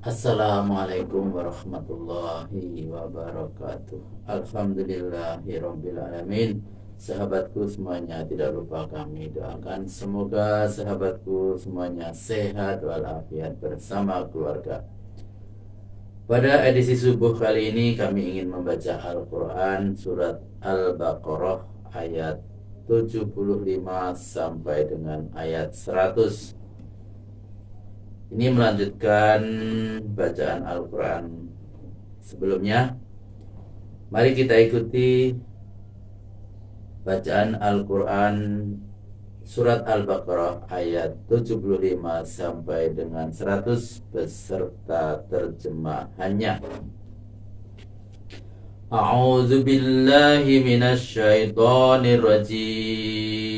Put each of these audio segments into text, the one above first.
Assalamualaikum warahmatullahi wabarakatuh. Alhamdulillahirabbil alamin. Sahabatku semuanya, tidak lupa kami doakan semoga sahabatku semuanya sehat walafiat bersama keluarga. Pada edisi subuh kali ini kami ingin membaca Al-Quran surat Al-Baqarah ayat 75 sampai dengan ayat 100. Ini melanjutkan bacaan Al-Quran sebelumnya. Mari kita ikuti bacaan Al-Quran surat Al-Baqarah ayat 75 sampai dengan 100 beserta terjemahannya. A'udzu billahi minasy syaithanir rajim.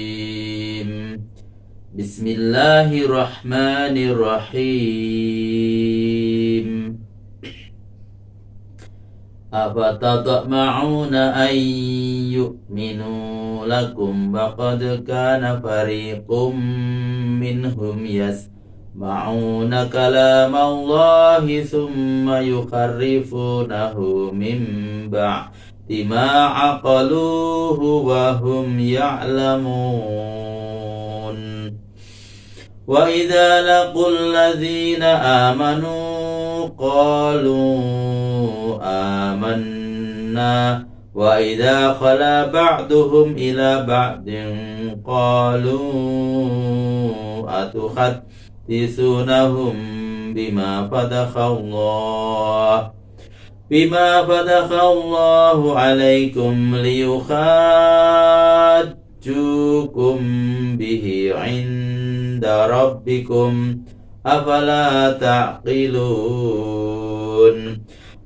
Bismillahirrahmanirrahim. Afatatma'una an yu'minu lakum waqad kana fariqum minhum yasma'una kalamallahi thumma yukharrifunahu min ba'di ma aqaluhu wa hum ya'lamun. وَإِذَا لَقُوا الَّذِينَ آمَنُوا قَالُوا آمَنَّا وَإِذَا خَلَا بَعْضُهُمْ إِلَى بَعْضٍ قَالُوا أَتُحَدِّثُونَهُمْ بِمَا فَتَحَ اللَّهُ عَلَيْكُمْ لِيُحَاجُّوكُمْ بِهِ عِندَ رَبِّكُمْ أَفَلَا تَعْقِلُونَ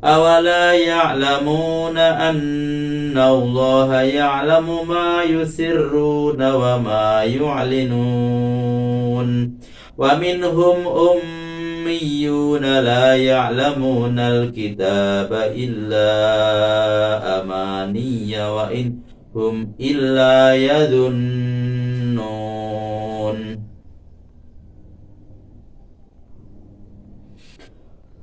أَوَلَا يَعْلَمُونَ أَنَّ اللَّهَ يَعْلَمُ مَا يُسِرُّونَ وَمَا يُعْلِنُونَ وَمِنْهُمْ أُمِّيُّونَ لَا يَعْلَمُونَ الْكِتَابَ إِلَّا أَمَانِيَّ وَإِنْ هُمْ إِلَّا يَظُنُّونَ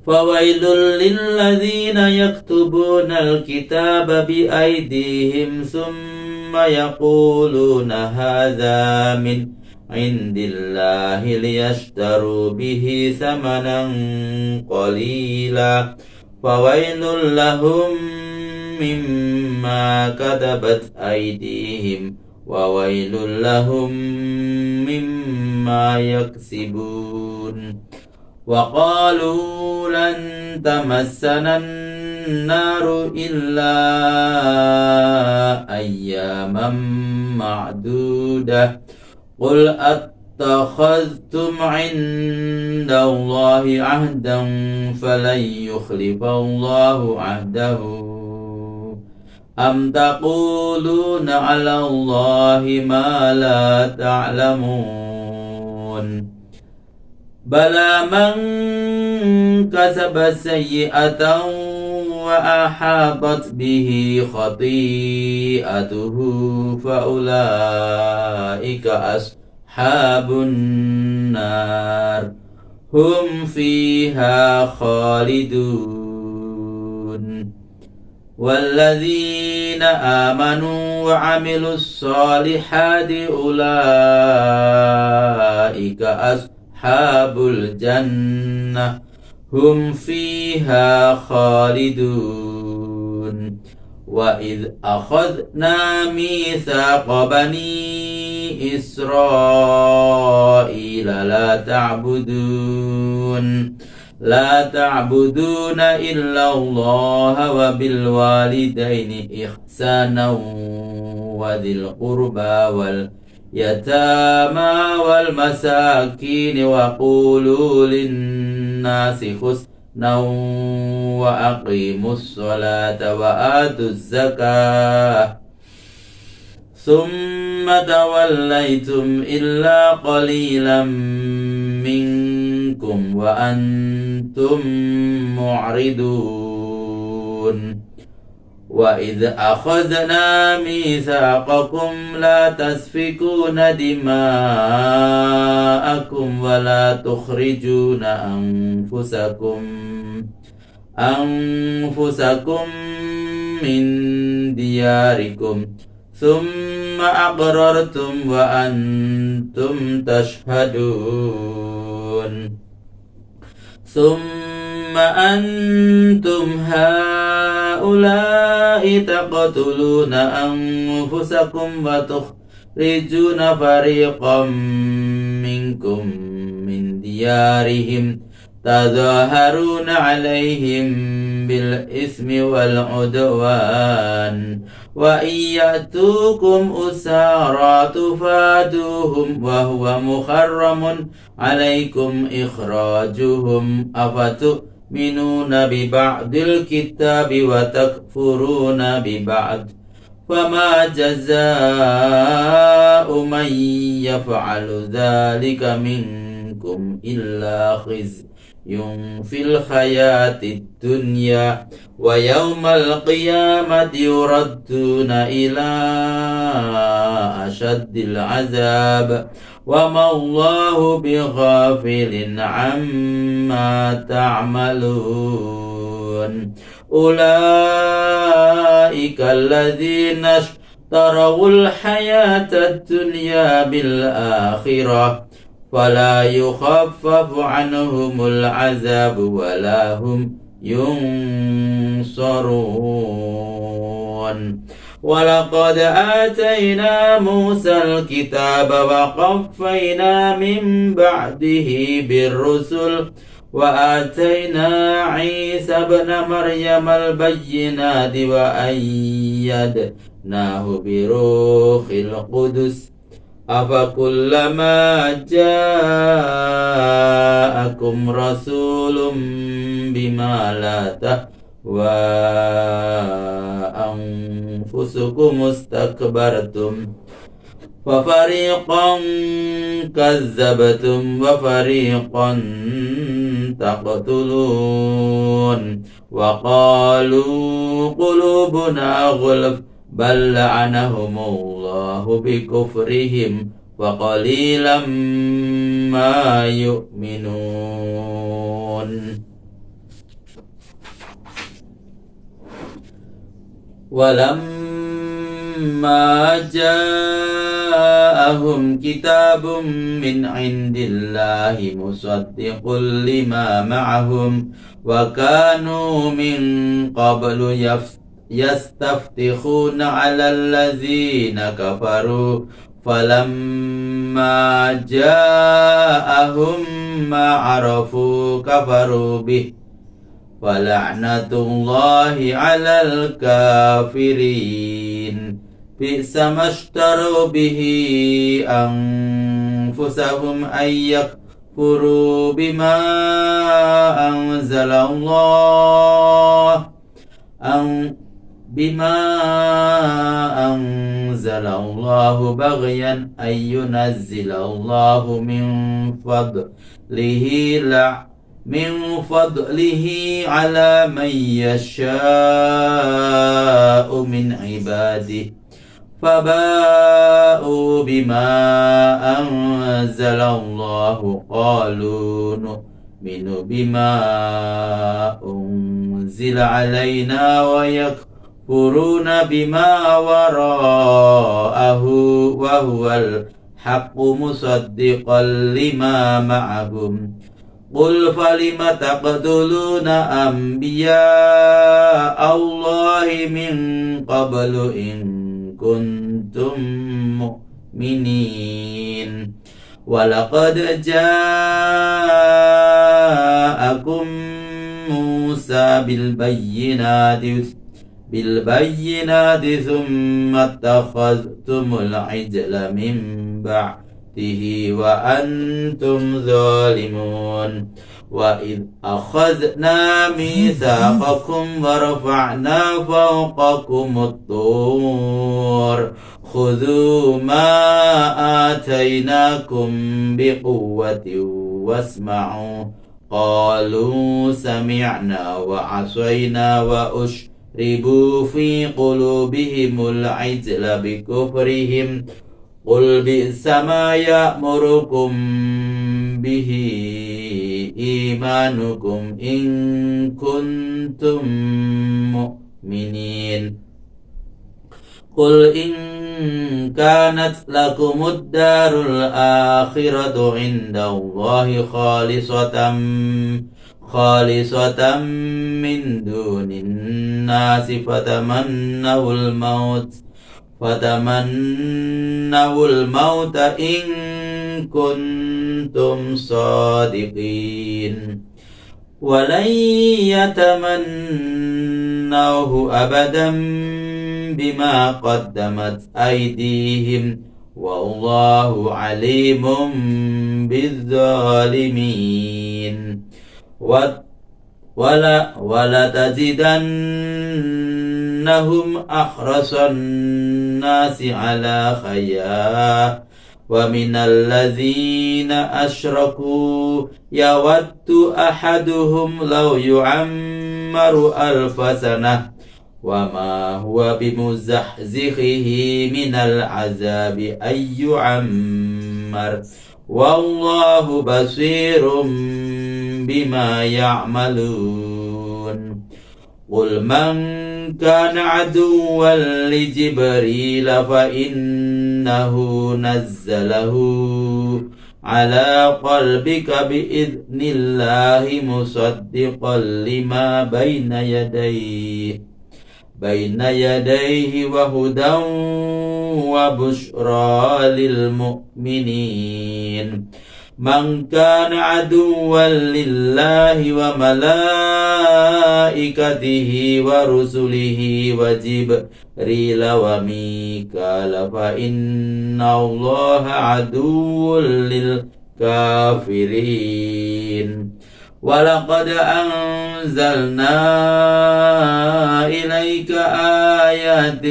فَوَيْلٌ لِلَّذِينَ يَكْتُبُونَ الْكِتَابَ بِأَيْدِيهِمْ ثُمَّ يَقُولُونَ هَذَا مِنْ عِنْدِ اللَّهِ لِيَشْتَرُوا بِهِ ثَمَنًا قَلِيلًا فَوَيْلٌ لَهُمْ مِمَّا كَتَبَتْ أَيْدِيهِمْ وَوَيْلٌ لَهُمْ مِمَّا يَكْسِبُونَ وَقَالُوا لَن تَمَسَّنَا النَّارُ إِلَّا أَيَّامًا مَّعْدُودَةً قُلْ أَتَّخَذْتُمْ عِندَ اللَّهِ عَهْدًا فَلَن يُخْلِفَ اللَّهُ عَهْدَهُ أَمْ تَقُولُونَ عَلَى اللَّهِ مَا لَا تَعْلَمُونَ بَلَى مَنْ كَسَبَ سَيِّئَةً وَأَحَاطَتْ بِهِ خَطِيئَتُهُ فَأُولَئِكَ أَصْحَابُ النَّارِ هُمْ فِيهَا خَالِدُونَ وَالَّذِينَ آمَنُوا وَعَمِلُوا الصَّالِحَاتِ أُولَئِكَ أَصْحَابُ الْجَنَّةِ هُمْ فِيهَا خَالِدُونَ وَإِذْ أَخَذْنَا مِيثَاقَ بَنِي إِسْرَائِيلَ لا تعبدون إلا الله وبالوالدين إحسانا وذي القربى واليتامى والمساكين وقولوا للناس حسنا وأقيموا الصلاة وآتوا الزكاة ثم توليتم إلا قليلا منكم وأنتم معرضون وإذ أخذنا ميثاقكم لا تسفكون دماءكم ولا تخرجون أنفسكم من دياركم ثم أقررتم وأنتم تشهدون ثم أنتم هؤلاء تقتلون أنفسكم وتخرجون فريقا منكم من ديارهم تظاهرون عليهم بالإثم والعدوان وإن يأتوكم أسارى تفادوهم وهو محرم عليكم إخراجهم أفتؤمنون ببعض الكتاب وتكفرون ببعض فما جزاء من يفعل ذلك منكم إلا خزي في الحياة الدنيا ويوم القيامة يردون إلى أشد العذاب وما الله بغافل عما تعملون أولئك الذين اشتروا الحياة الدنيا بالآخرة فلا يخفف عنهم العذاب ولا هم ينصرون ولقد آتينا موسى الكتاب وقفينا من بعده بالرسل وآتينا عيسى ابن مريم البينات وأيدناه بروح القدس أفكلما جاءكم رسول بما لا تهوى أنفسكم استكبرتم ففريقا كذبتم وفريقا تقتلون وقالوا قلوبنا غلف بل لعنهم الله بكفرهم وقليلا ما يؤمنون ولما جاءهم كتاب من عند الله مصدق لما معهم وكانوا من قبل يستفتحون على الذين كفروا فلما جاءهم ما عرفوا كفروا به فلعنة الله على الكافرين بئس ما اشتروا به أنفسهم أن يكفروا بما أنزل الله بغيا أن ينزل الله من فضله على من يشاء من عباده فباءوا بما أنزل الله قالوا نؤمن بما أنزل علينا ويكفرون بما وراءه وهو الحق مصدقا لما معهم قل فلم تقتلون أنبياء الله من قبل إن كنتم مؤمنين ولقد جاءكم موسى بالبينات ثم اتخذتم العجل من بعده وأنتم ظالمون وإذ أخذنا ميثاقكم ورفعنا فوقكم الطور خذوا ما آتيناكم بقوة واسمعوا قالوا سمعنا وعصينا وأشركوا ربوا في قلوبهم العجل بكفرهم قل بئس ما يأمركم به إيمانكم إن كنتم مؤمنين قل إن كانت لكم الدار الآخرة عند الله خالصة من دون الناس فتمنوا الموت إن كنتم صادقين ولن يتمنوه أبدا بما قدمت أيديهم والله عليم بالظالمين ولتجدنهم أحرص الناس على حياة ومن الذين أشركوا يود أحدهم لو يعمر 1000 سنة وما هو بمزحزحه من العذاب أن يعمر والله بصير بما يعملون قل من كان عدوا لجبريل فإنه نزله على قلبك بإذن الله مصدقا لما بين يديه وهدى وبشرى للمؤمنين من كان عدوا لله وملائكته ورسله وجبريل وميكال فإن الله عدو للكافرين ولقد أنزلنا إليك آيات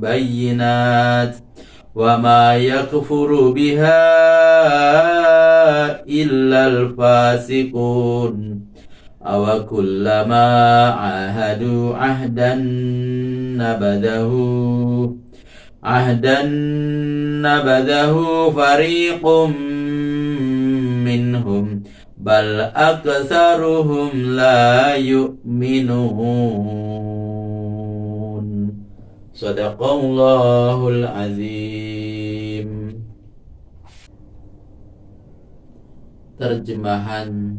بينات وما يكفر بها إلا الفاسقون أو كلما عاهدوا عهدا نبذه فريق منهم بل أكثرهم لا يؤمنون Sadaqallahul azim. Terjemahan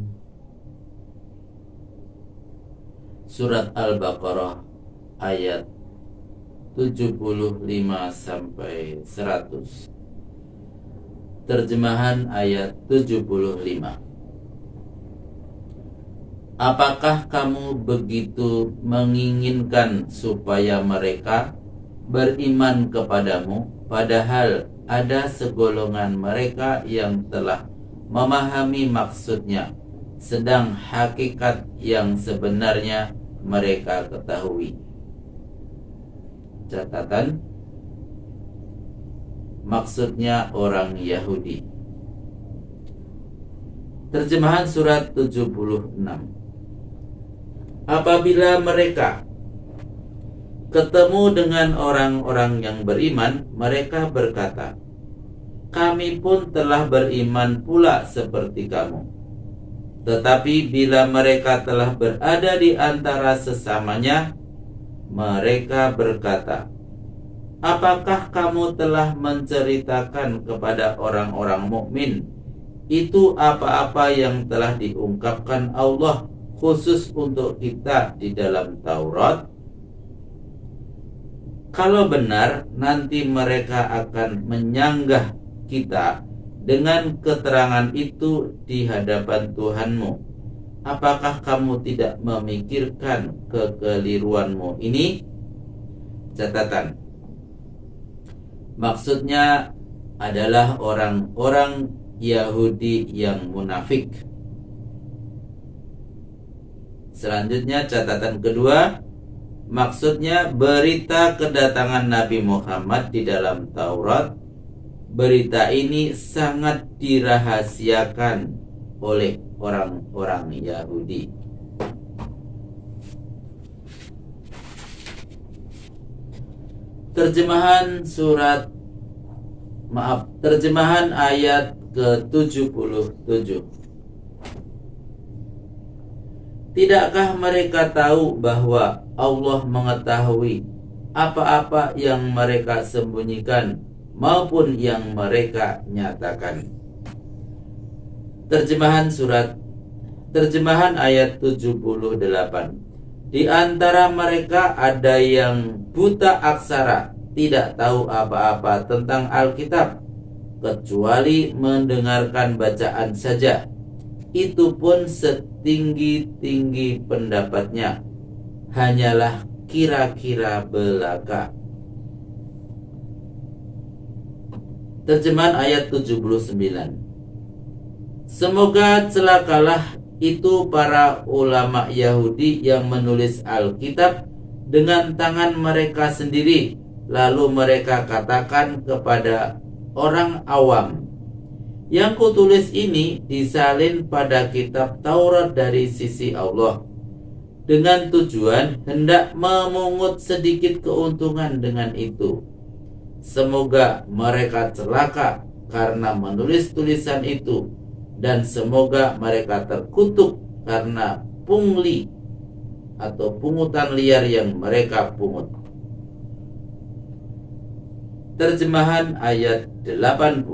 Surat Al-Baqarah ayat 75 sampai 100. Terjemahan ayat 75. Apakah kamu begitu menginginkan supaya mereka beriman kepadamu, padahal ada segolongan mereka yang telah memahami maksudnya, sedang hakikat yang sebenarnya mereka ketahui. Catatan, maksudnya orang Yahudi. Terjemahan surat 76. Apabila mereka ketemu dengan orang-orang yang beriman, mereka berkata, kami pun telah beriman pula seperti kamu. Tetapi bila mereka telah berada di antara sesamanya, mereka berkata, apakah kamu telah menceritakan kepada orang-orang mukmin itu apa-apa yang telah diungkapkan Allah khusus untuk kita di dalam Taurat? Kalau benar, nanti mereka akan menyanggah kita dengan keterangan itu di hadapan Tuhanmu. Apakah kamu tidak memikirkan kekeliruanmu ini? Catatan, maksudnya adalah orang-orang Yahudi yang munafik. Selanjutnya catatan kedua, maksudnya berita kedatangan Nabi Muhammad di dalam Taurat. Berita ini sangat dirahasiakan oleh orang-orang Yahudi. Terjemahan ayat ke-77. Tidakkah mereka tahu bahwa Allah mengetahui apa-apa yang mereka sembunyikan maupun yang mereka nyatakan? Terjemahan ayat 78. Di antara mereka ada yang buta aksara, tidak tahu apa-apa tentang Alkitab kecuali mendengarkan bacaan saja. Itu pun setinggi-tinggi pendapatnya hanyalah kira-kira belaka. Terjemahan ayat 79. Semoga celakalah itu para ulama Yahudi yang menulis Alkitab dengan tangan mereka sendiri, lalu mereka katakan kepada orang awam, yang kutulis ini disalin pada kitab Taurat dari sisi Allah, dengan tujuan hendak memungut sedikit keuntungan dengan itu. Semoga mereka celaka karena menulis tulisan itu, dan semoga mereka terkutuk karena pungli atau pungutan liar yang mereka pungut. Terjemahan ayat 80.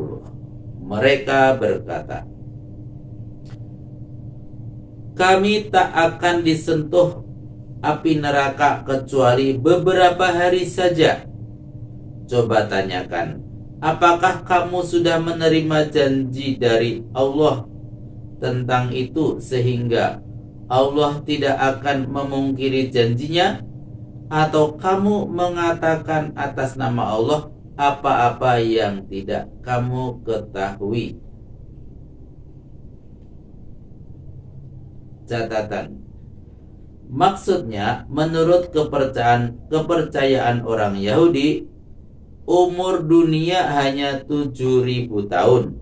Mereka berkata, kami tak akan disentuh api neraka kecuali beberapa hari saja. Coba tanyakan, apakah kamu sudah menerima janji dari Allah tentang itu sehingga Allah tidak akan memungkiri janjinya? Atau kamu mengatakan atas nama Allah apa-apa yang tidak kamu ketahui? Catatan. Maksudnya, menurut kepercayaan orang Yahudi, umur dunia hanya 7.000 tahun.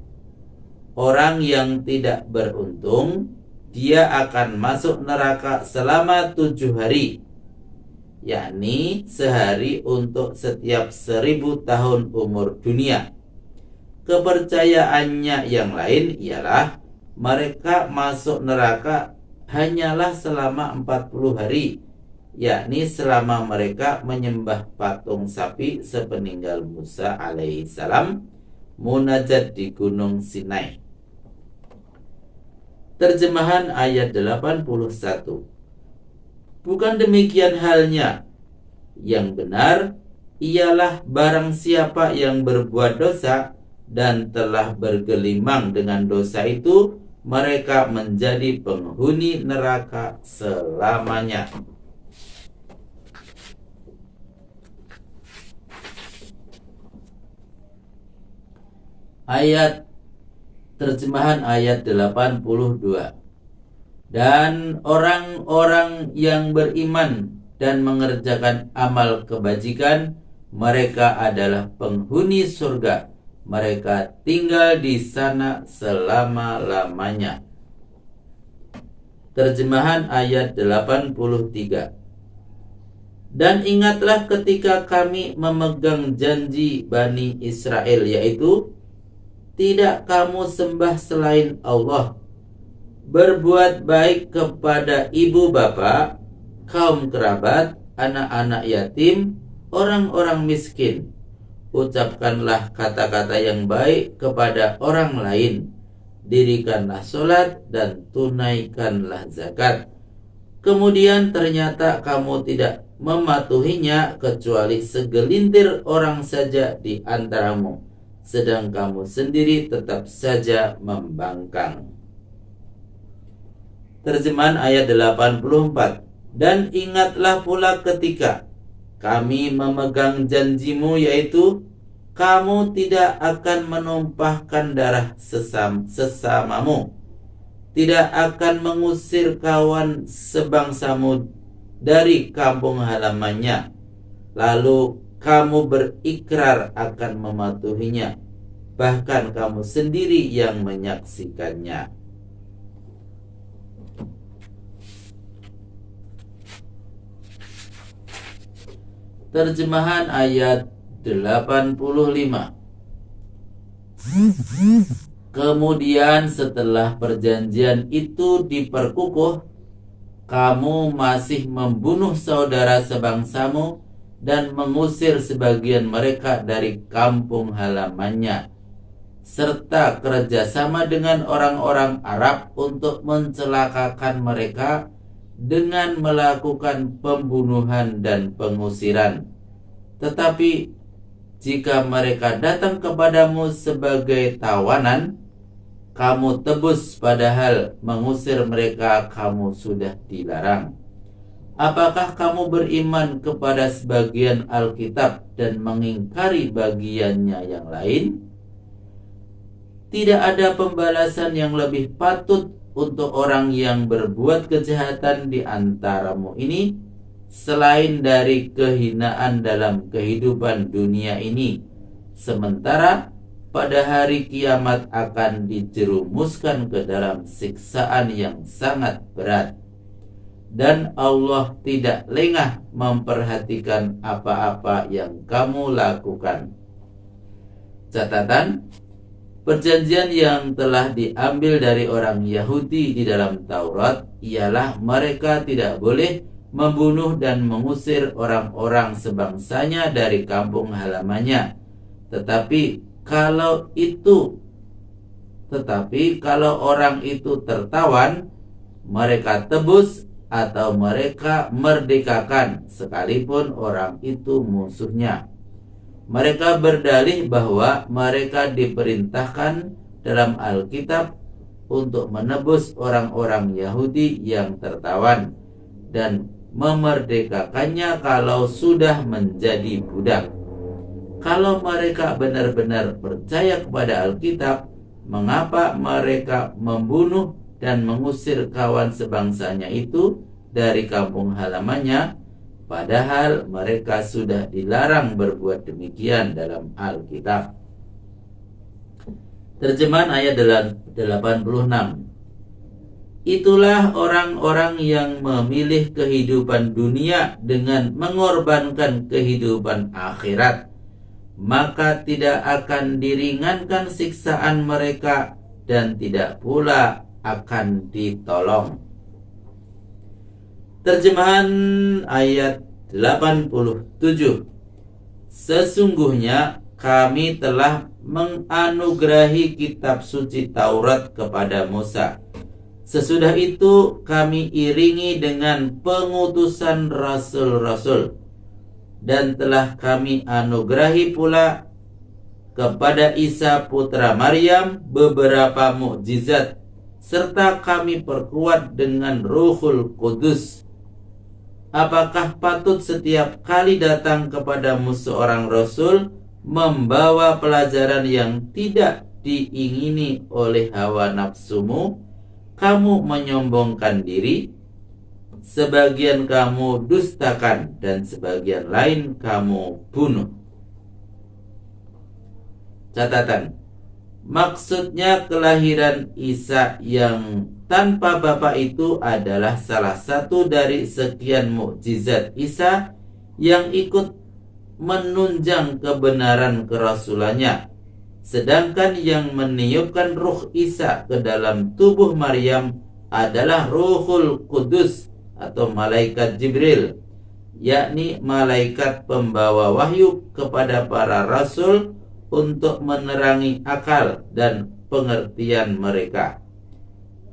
Orang yang tidak beruntung, dia akan masuk neraka selama 7 hari, yakni sehari untuk setiap 1.000 tahun umur dunia. Kepercayaannya yang lain ialah mereka masuk neraka hanyalah selama 40 hari, yakni selama mereka menyembah patung sapi sepeninggal Musa alaihissalam munajat di Gunung Sinai. Terjemahan ayat 81. Bukan demikian halnya. Yang benar ialah barang siapa yang berbuat dosa dan telah bergelimang dengan dosa itu, mereka menjadi penghuni neraka selamanya. Terjemahan ayat 82. Dan orang-orang yang beriman dan mengerjakan amal kebajikan, mereka adalah penghuni surga. Mereka tinggal di sana selama-lamanya. Terjemahan ayat 83. Dan ingatlah ketika kami memegang janji Bani Israel, yaitu, tidak kamu sembah selain Allah, berbuat baik kepada ibu bapa, kaum kerabat, anak-anak yatim, orang-orang miskin. Ucapkanlah kata-kata yang baik kepada orang lain. Dirikanlah sholat dan tunaikanlah zakat. Kemudian ternyata kamu tidak mematuhinya kecuali segelintir orang saja di antaramu, sedang kamu sendiri tetap saja membangkang. Terjemahan ayat 84. Dan ingatlah pula ketika kami memegang janjimu, yaitu kamu tidak akan menumpahkan darah sesamamu, tidak akan mengusir kawan sebangsamu dari kampung halamannya, lalu kamu berikrar akan mematuhinya, bahkan kamu sendiri yang menyaksikannya. Terjemahan ayat 85. Kemudian setelah perjanjian itu diperkukuh, kamu masih membunuh saudara sebangsamu dan mengusir sebagian mereka dari kampung halamannya, serta kerjasama dengan orang-orang Arab untuk mencelakakan mereka dengan melakukan pembunuhan dan pengusiran. Tetapi jika mereka datang kepadamu sebagai tawanan, kamu tebus, padahal mengusir mereka kamu sudah dilarang. Apakah kamu beriman kepada sebagian Alkitab dan mengingkari bagiannya yang lain? Tidak ada pembalasan yang lebih patut untuk orang yang berbuat kejahatan di antaramu ini selain dari kehinaan dalam kehidupan dunia ini, sementara pada hari kiamat akan dijerumuskan ke dalam siksaan yang sangat berat. Dan Allah tidak lengah memperhatikan apa-apa yang kamu lakukan. Catatan: perjanjian yang telah diambil dari orang Yahudi di dalam Taurat ialah mereka tidak boleh membunuh dan mengusir orang-orang sebangsanya dari kampung halamannya. Tetapi kalau orang itu tertawan, mereka tebus atau mereka merdekakan, sekalipun orang itu musuhnya. Mereka berdalih bahwa mereka diperintahkan dalam Alkitab untuk menebus orang-orang Yahudi yang tertawan dan memerdekakannya kalau sudah menjadi budak. Kalau mereka benar-benar percaya kepada Alkitab, mengapa mereka membunuh dan mengusir kawan sebangsanya itu dari kampung halamannya, padahal mereka sudah dilarang berbuat demikian dalam Alkitab? Terjemahan ayat 86. Itulah orang-orang yang memilih kehidupan dunia dengan mengorbankan kehidupan akhirat, maka tidak akan diringankan siksaan mereka dan tidak pula akan ditolong. Terjemahan ayat 87. Sesungguhnya kami telah menganugerahi kitab suci Taurat kepada Musa. Sesudah itu kami iringi dengan pengutusan rasul-rasul, dan telah kami anugerahi pula kepada Isa putra Maryam beberapa mukjizat, serta kami perkuat dengan Ruhul Kudus. Apakah patut setiap kali datang kepadamu seorang rasul membawa pelajaran yang tidak diingini oleh hawa nafsumu, kamu menyombongkan diri? Sebagian kamu dustakan dan sebagian lain kamu bunuh. Catatan: maksudnya kelahiran Isa yang tanpa bapa itu adalah salah satu dari sekian mukjizat Isa yang ikut menunjang kebenaran kerasulannya. Sedangkan yang meniupkan ruh Isa ke dalam tubuh Maryam adalah Ruhul Kudus atau malaikat Jibril, yakni malaikat pembawa wahyu kepada para rasul untuk menerangi akal dan pengertian mereka.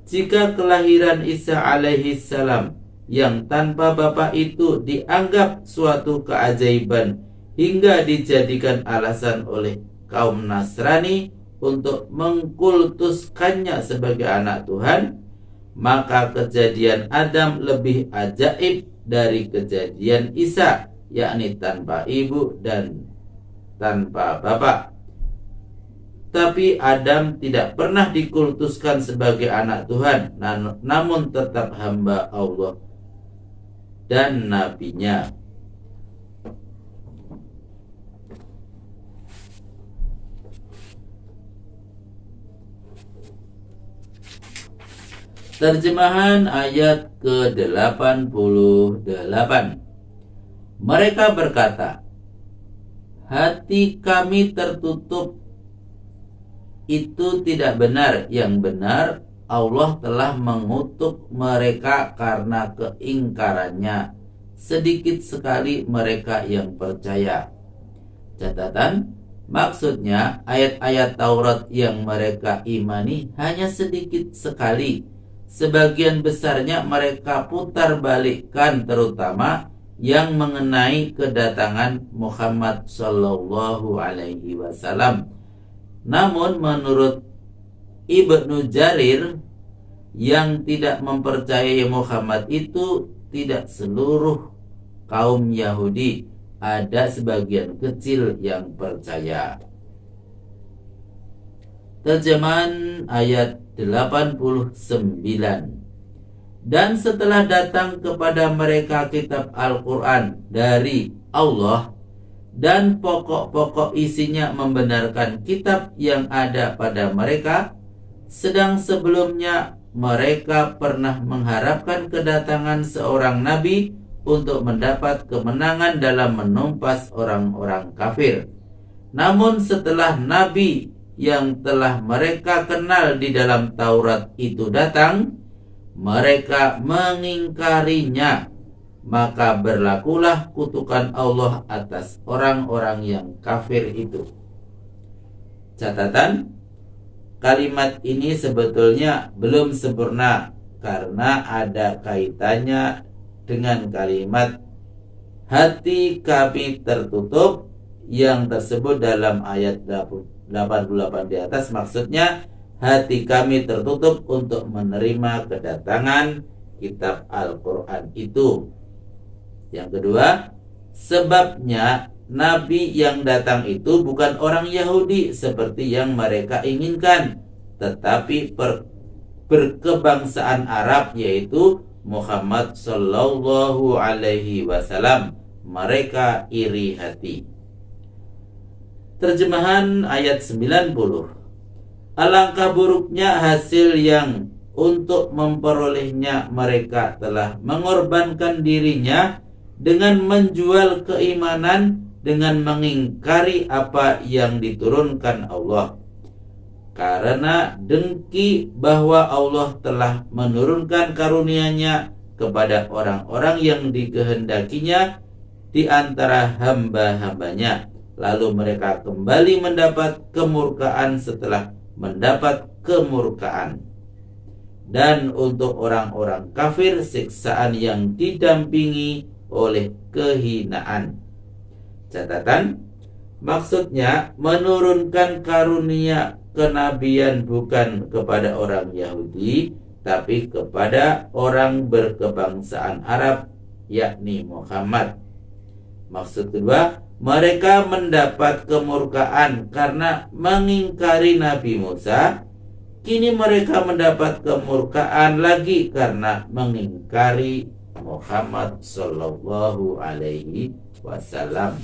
Jika kelahiran Isa alaihi salam yang tanpa bapa itu dianggap suatu keajaiban hingga dijadikan alasan oleh kaum Nasrani untuk mengkultuskannya sebagai anak Tuhan, maka kejadian Adam lebih ajaib dari kejadian Isa, yakni tanpa ibu dan tanpa bapa. Tapi Adam tidak pernah dikultuskan sebagai anak Tuhan, namun tetap hamba Allah dan nabinya. Terjemahan ayat ke-88. Mereka berkata, hati kami tertutup, itu tidak benar. Yang benar, Allah telah mengutuk mereka karena keingkarannya. Sedikit sekali mereka yang percaya. Catatan, maksudnya ayat-ayat Taurat yang mereka imani hanya sedikit sekali. Sebagian besarnya mereka putar balikkan, terutama yang mengenai kedatangan Muhammad Sallallahu Alaihi Wasallam. Namun menurut Ibnu Jarir, yang tidak mempercayai Muhammad itu tidak seluruh kaum Yahudi, ada sebagian kecil yang percaya. Terjemahan ayat 89. Dan setelah datang kepada mereka kitab Al-Quran dari Allah, dan pokok-pokok isinya membenarkan kitab yang ada pada mereka, sedang sebelumnya mereka pernah mengharapkan kedatangan seorang nabi untuk mendapat kemenangan dalam menumpas orang-orang kafir. Namun setelah nabi yang telah mereka kenal di dalam Taurat itu datang, mereka mengingkarinya. Maka berlakulah kutukan Allah atas orang-orang yang kafir itu. Catatan, kalimat ini sebetulnya belum sempurna karena ada kaitannya dengan kalimat hati kami tertutup yang tersebut dalam ayat 88 di atas. Maksudnya hati kami tertutup untuk menerima kedatangan kitab Al-Quran itu. Yang kedua, sebabnya nabi yang datang itu bukan orang Yahudi seperti yang mereka inginkan, tetapi berkebangsaan Arab, yaitu Muhammad Sallallahu Alaihi Wasallam. Mereka iri hati. Terjemahan ayat 90. Alangkah buruknya hasil yang untuk memperolehnya mereka telah mengorbankan dirinya dengan menjual keimanan dengan mengingkari apa yang diturunkan Allah. Karena dengki bahwa Allah telah menurunkan karunia-Nya kepada orang-orang yang dikehendakinya di antara hamba-hambanya, lalu mereka kembali mendapat kemurkaan setelah mendapat kemurkaan. Dan untuk orang-orang kafir siksaan yang didampingi oleh kehinaan. Catatan, maksudnya menurunkan karunia kenabian bukan kepada orang Yahudi, tapi kepada orang berkebangsaan Arab, yakni Muhammad. Maksud kedua, mereka mendapat kemurkaan karena mengingkari Nabi Musa. Kini mereka mendapat kemurkaan lagi karena mengingkari Muhammad Sallallahu Alaihi Wasallam.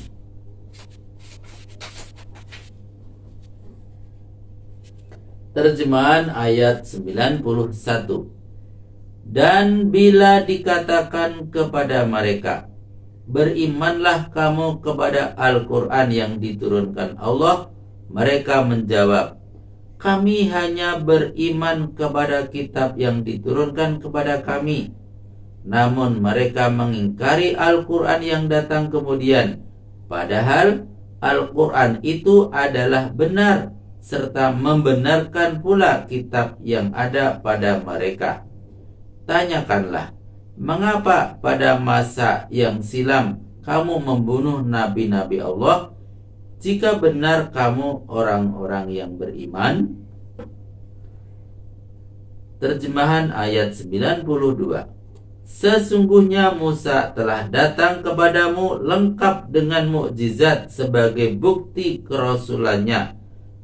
Terjemahan ayat 91. Dan bila dikatakan kepada mereka, berimanlah kamu kepada Al-Quran yang diturunkan Allah, mereka menjawab, kami hanya beriman kepada kitab yang diturunkan kepada kami. Namun mereka mengingkari Al-Quran yang datang kemudian, padahal Al-Quran itu adalah benar, serta membenarkan pula kitab yang ada pada mereka. Tanyakanlah, mengapa pada masa yang silam kamu membunuh nabi-nabi Allah, jika benar kamu orang-orang yang beriman? Terjemahan ayat 92. Sesungguhnya Musa telah datang kepadamu lengkap dengan mukjizat sebagai bukti kerasulannya.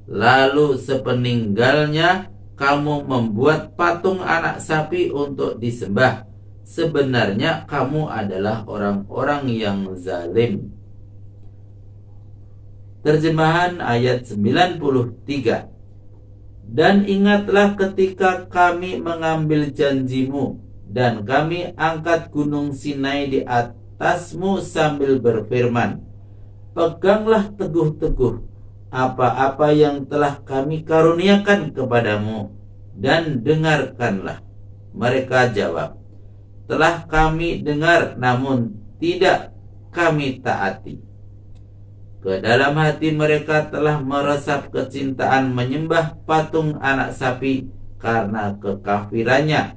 Lalu sepeninggalnya kamu membuat patung anak sapi untuk disembah. Sebenarnya kamu adalah orang-orang yang zalim. Terjemahan ayat 93. Dan ingatlah ketika kami mengambil janjimu dan kami angkat gunung Sinai di atasmu sambil berfirman, peganglah teguh-teguh apa-apa yang telah kami karuniakan kepadamu, dan dengarkanlah. Mereka jawab, telah kami dengar, namun tidak kami taati. Ke dalam hati mereka telah meresap kecintaan menyembah patung anak sapi karena kekafirannya.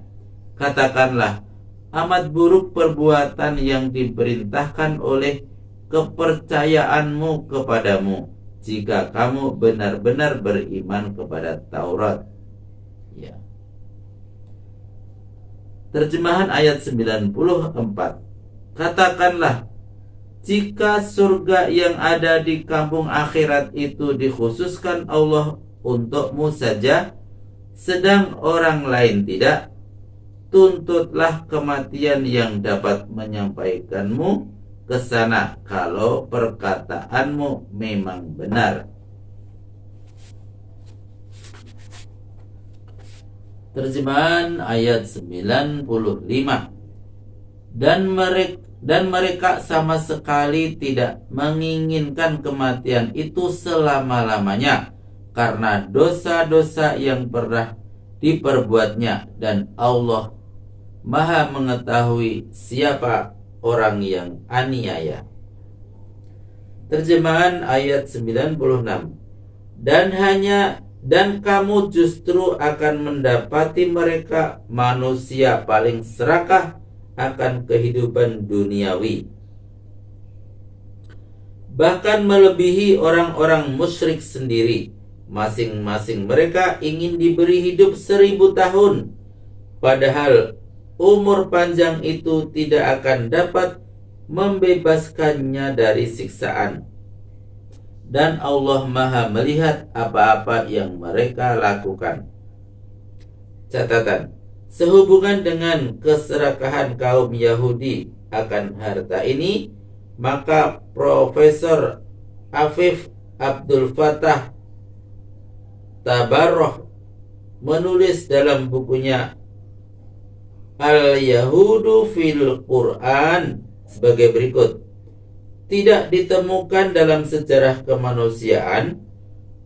Katakanlah, amat buruk perbuatan yang diperintahkan oleh kepercayaanmu kepadamu, jika kamu benar-benar beriman kepada Taurat. Ya. Terjemahan ayat 94. Katakanlah, jika surga yang ada di kampung akhirat itu dikhususkan Allah untukmu saja, sedang orang lain tidak, tuntutlah kematian yang dapat menyampaikanmu ke sana kalau perkataanmu memang benar. Terjemahan ayat 95. Dan mereka sama sekali tidak menginginkan kematian itu selama-lamanya karena dosa-dosa yang pernah diperbuatnya, dan Allah Maha mengetahui siapa orang yang aniaya. Terjemahan ayat 96. Dan kamu justru akan mendapati mereka manusia paling serakah akan kehidupan duniawi, bahkan melebihi orang-orang musyrik sendiri. Masing-masing mereka ingin diberi hidup 1000 tahun, padahal umur panjang itu tidak akan dapat membebaskannya dari siksaan. Dan Allah Maha melihat apa-apa yang mereka lakukan. Catatan: sehubungan dengan keserakahan kaum Yahudi akan harta ini, maka Profesor Afif Abdul Fattah Tabarroh menulis dalam bukunya Al-Yahudu fil Quran sebagai berikut. Tidak ditemukan dalam sejarah kemanusiaan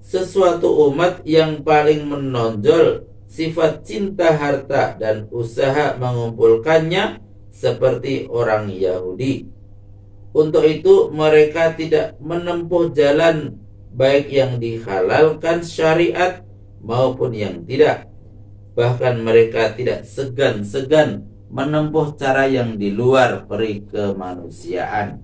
sesuatu umat yang paling menonjol sifat cinta harta dan usaha mengumpulkannya seperti orang Yahudi. Untuk itu mereka tidak menempuh jalan baik yang dihalalkan syariat maupun yang tidak. Bahkan mereka tidak segan-segan menempuh cara yang di luar peri kemanusiaan,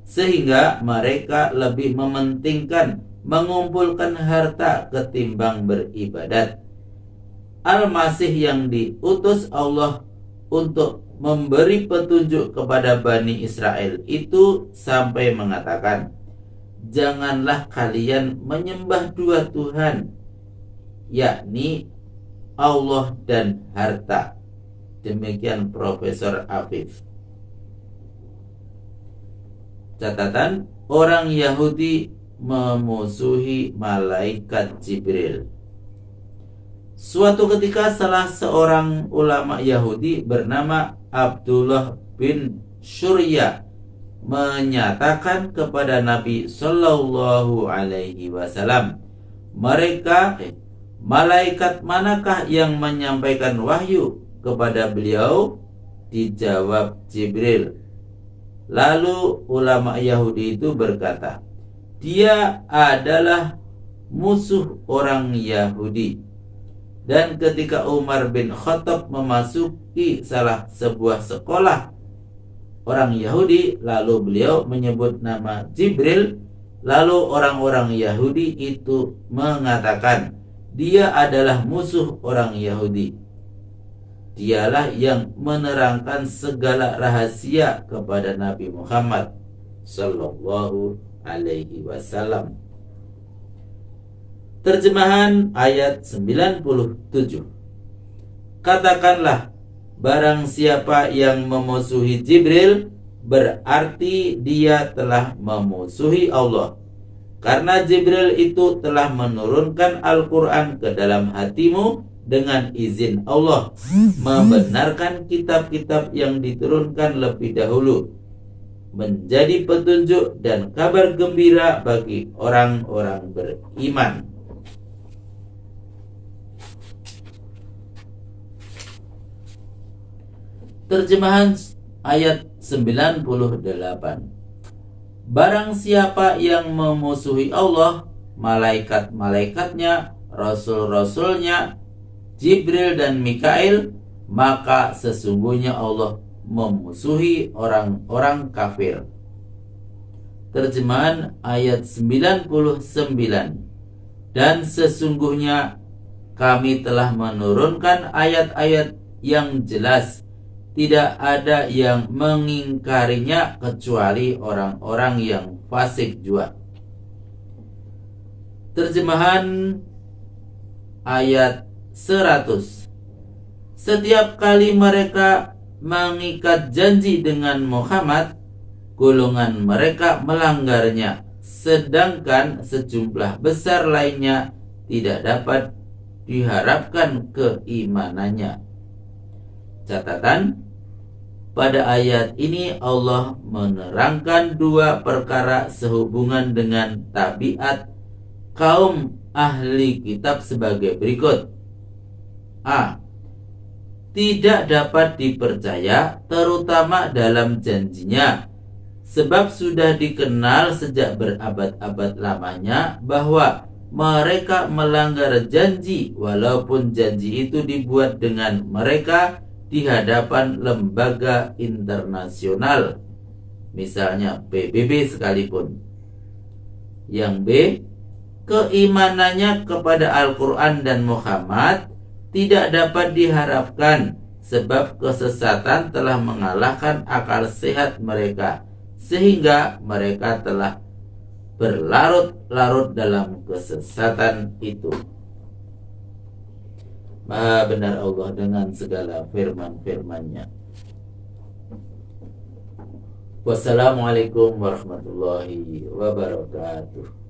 sehingga mereka lebih mementingkan mengumpulkan harta ketimbang beribadat. Al-Masih yang diutus Allah untuk memberi petunjuk kepada Bani Israel itu sampai mengatakan, janganlah kalian menyembah dua Tuhan, yakni Allah dan harta. Demikian Profesor Afif. Catatan: orang Yahudi memusuhi malaikat Jibril. Suatu ketika salah seorang ulama Yahudi bernama Abdullah bin Syurya menyatakan kepada Nabi Shallallahu Alaihi Wasallam, malaikat manakah yang menyampaikan wahyu kepada beliau? Dijawab Jibril. Lalu ulama Yahudi itu berkata, dia adalah musuh orang Yahudi. Dan ketika Umar bin Khattab memasuki salah sebuah sekolah orang Yahudi, lalu beliau menyebut nama Jibril, lalu orang-orang Yahudi itu mengatakan, dia adalah musuh orang Yahudi. Dialah yang menerangkan segala rahasia kepada Nabi Muhammad Sallallahu Alaihi Wasallam. Terjemahan ayat 97. Katakanlah, barang siapa yang memusuhi Jibril, berarti dia telah memusuhi Allah, karena Jibril itu telah menurunkan Al-Quran ke dalam hatimu dengan izin Allah, membenarkan kitab-kitab yang diturunkan lebih dahulu, menjadi petunjuk dan kabar gembira bagi orang-orang beriman. Terjemahan ayat 98. Barang siapa yang memusuhi Allah, malaikat-malaikatnya, rasul-rasulnya, Jibril dan Mikail, maka sesungguhnya Allah memusuhi orang-orang kafir. Terjemahan ayat 99. Dan sesungguhnya kami telah menurunkan ayat-ayat yang jelas, tidak ada yang mengingkarinya kecuali orang-orang yang fasik jua. Terjemahan ayat 100. Setiap kali mereka mengikat janji dengan Muhammad, golongan mereka melanggarnya, sedangkan sejumlah besar lainnya tidak dapat diharapkan keimanannya. Catatan, pada ayat ini Allah menerangkan dua perkara sehubungan dengan tabiat kaum ahli kitab sebagai berikut. A. Tidak dapat dipercaya terutama dalam janjinya, sebab sudah dikenal sejak berabad-abad lamanya bahwa mereka melanggar janji walaupun janji itu dibuat dengan mereka di hadapan lembaga internasional, misalnya PBB sekalipun. Yang B, keimanannya kepada Al-Quran dan Muhammad tidak dapat diharapkan sebab kesesatan telah mengalahkan akal sehat mereka, sehingga mereka telah berlarut-larut dalam kesesatan itu. Maha benar Allah dengan segala firman-firman-Nya. Wassalamualaikum warahmatullahi wabarakatuh.